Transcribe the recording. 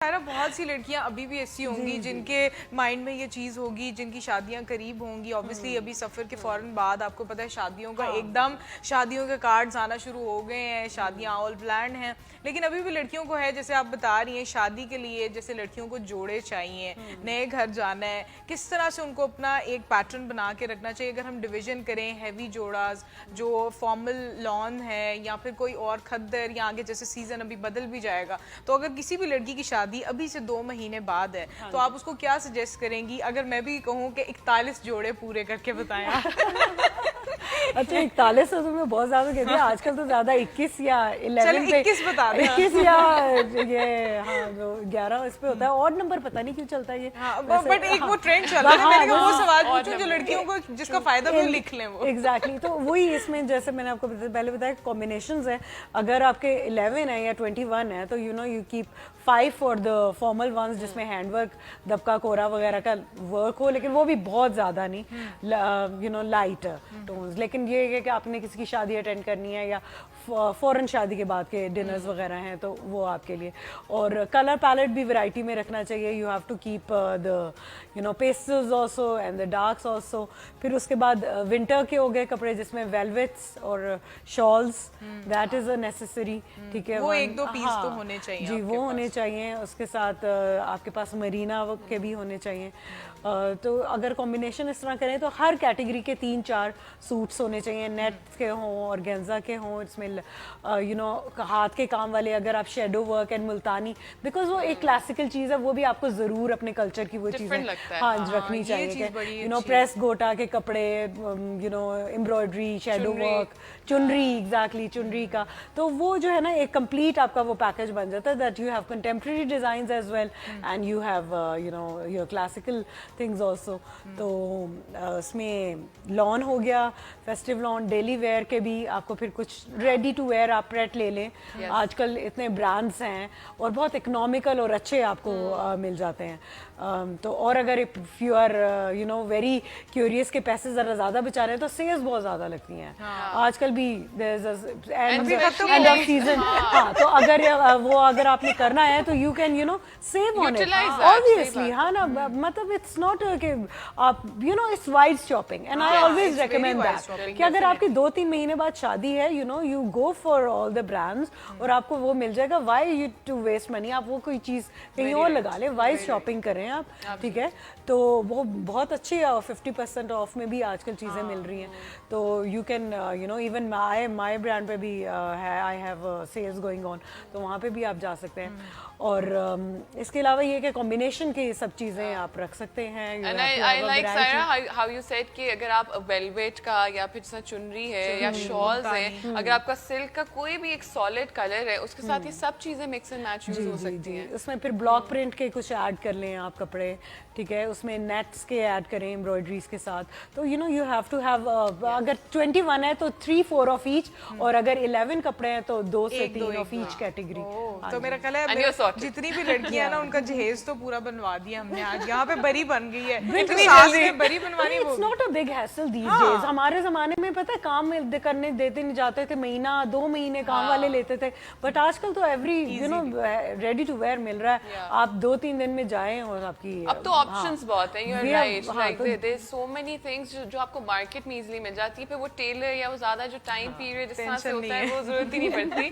सारा बहुत सी लड़कियां अभी भी ऐसी होंगी जिनके माइंड में ये चीज़ होगी, जिनकी शादियां करीब होंगी। ऑब्वियसली अभी सफ़र के फौरन बाद आपको पता है शादियों का एकदम शादियों के कार्ड्स आना शुरू हो गए हैं, शादियां ऑल प्लान्ड हैं। लेकिन अभी भी लड़कियों को है, जैसे आप बता रही हैं, शादी के लिए जैसे लड़कियों को जोड़े चाहिए, नए घर जाना है, किस तरह से उनको अपना एक पैटर्न बना के रखना चाहिए। अगर हम डिवीजन करें, हैवी जोड़ास जो फॉर्मल लॉन है या फिर कोई और खद्दर, या आगे जैसे सीजन अभी बदल भी जाएगा, तो अगर किसी भी लड़की की शादी अभी से 2 महीने बाद है, तो आप उसको क्या सजेस्ट करेंगी? अगर मैं भी कहूँ कि 41 जोड़े पूरे करके बताएं। अच्छा 41 तो तुमने बहुत ज्यादा कह दिया। आजकल तो ज्यादा 21 या 11 पे 21 बता दें। 21 या ये जो 11 इस पे होता है। और नंबर पता नहीं क्यों चलता है ये। बट एक वो ट्रेंड चल रहा है, मैंने कहा वो सवाल पूछूं जो लड़कियों को जिसका फायदा भी लिख लें वो। एग्जैक्टली तो वही इसमें जैसे मैंने आपको पहले बताया कॉम्बिनेशंस है। अगर आपके 11 है या 21 है तो you keep 5 for the formal ones जिसमें हैंडवर्क, दबका कोरा वगैरह का वर्क हो, लेकिन वो भी बहुत ज्यादा नहीं, लाइट टोन्स। लेकिन ये है कि आपने किसी की शादी अटेंड करनी है या फौरन शादी के बाद के डिनर्स वगैरह हैं तो वो आपके लिए। और कलर पैलेट भी वैरायटी में रखना चाहिए। You have to keep the pastels also and the darks also. फिर उसके बाद विंटर के हो गए कपड़े जिसमें वेलवेट्स और shawls, that is a necessary. ठीक है, वो 1-2 पीस तो होने चाहिए जी, वो होने चाहिए। उसके साथ आपके पास मरीना के भी होने चाहिए। तो अगर कॉम्बिनेशन इस तरह करें तो हर कैटेगरी के 3-4 सूट्स होने चाहिए, नेट के हों और गेंजा के हों। इसमें हाथ के काम वाले, अगर आप shadow work and Multani, because वो एक क्लासिकल चीज़ है, वो भी आपको ज़रूर अपने कल्चर की वो चीज़ें रखनी चाहिए। प्रेस गोटा के कपड़े, एम्ब्रॉयडरी, शेडो वर्क, चुनरी, एग्जैक्टली चुनरी का, तो वो जो है ना एक कंप्लीट आपका वो पैकेज बन जाता है। That you have contemporary designs as well and you have your classical things also. तो उसमें लॉन हो गया, फेस्टिव लॉन, डेली वेयर के भी आपको फिर कुछ रेडी टू वेयर आप प्रेट ले लें। आजकल इतने ब्रांड्स हैं और बहुत इकोनॉमिकल और अच्छे आपको मिल जाते हैं। तो और अगर if you are very curious के पैसे ज़रा ज़्यादा बचा रहे हैं तो सेल्स बहुत ज़्यादा लगती हैं। आजकल भी एंड ऑफ सीजन। हाँ, तो अगर आपने करना है तो you can save on it obviously. हाँ ना, मतलब इट्स नॉट कि आप it's wide shopping and I always recommend that कि अगर आपकी 2-3 महीने बाद शादी है, you go for all the brands और आपको वो मिल जाएगा। Why you to waste money? आप वो कोई चीज़ कहीं और लगा ले, वाइड शॉपिंग करें आप। ठीक है, तो वो बहुत अच्छी 50% ऑफ में भी आजकल चीज़ें मिल रही हैं। तो you can even my brand पे भी है, I have sales going on, तो वहाँ पे भी आप जा सकते हैं। और इसके अलावा ये कि कॉम्बिनेशन की सब चीज़ें आप रख सकते हैं। And I like Saira how you said कि अगर आप वेलवेट का या फिर जैसा चुनरी है या शॉल्स है, अगर आपका सिल्क का कोई भी एक सॉलिड कलर है, उसके साथ ये सब चीज़ें मिक्स एंड मैच यूज हो सकती हैं। उसमें फिर ब्लॉक प्रिंट के कुछ ऐड कर लें आप कपड़े। ठीक है, उसमें नेट्स के ऐड करें एम्ब्रॉयडरीज के साथ। तो यू हैव टू हैव, अगर 21 है तो 3-4 ऑफ ईच, और अगर 11 कपड़े हैं तो 2 से 3 ऑफ ईच कैटेगरी। तो मेरा ख्याल है जितनी भी लड़कियां ना उनका जहेज तो पूरा बनवा दिया हमने आज। यहाँ पे बरी बन गई है, इतनी सास में बरी बनवानी। It's not a big hassle these days. हमारे जमाने में पता है काम करने देते नहीं जाते थे, 1-2 महीने काम वाले लेते थे। बट आजकल तो एवरी रेडी टू वेयर मिल रहा है। आप 2-3 दिन में जाएं और आपकी अब तो ऑप्शंस बहुत हैं। You are right, like there so many things जो आपको मार्केट में इजीली मिल जाती है। फिर वो टेलर या वो ज्यादा जो टाइम पीरियड इस तरह से होता है वो जरूरत ही नहीं पड़ती।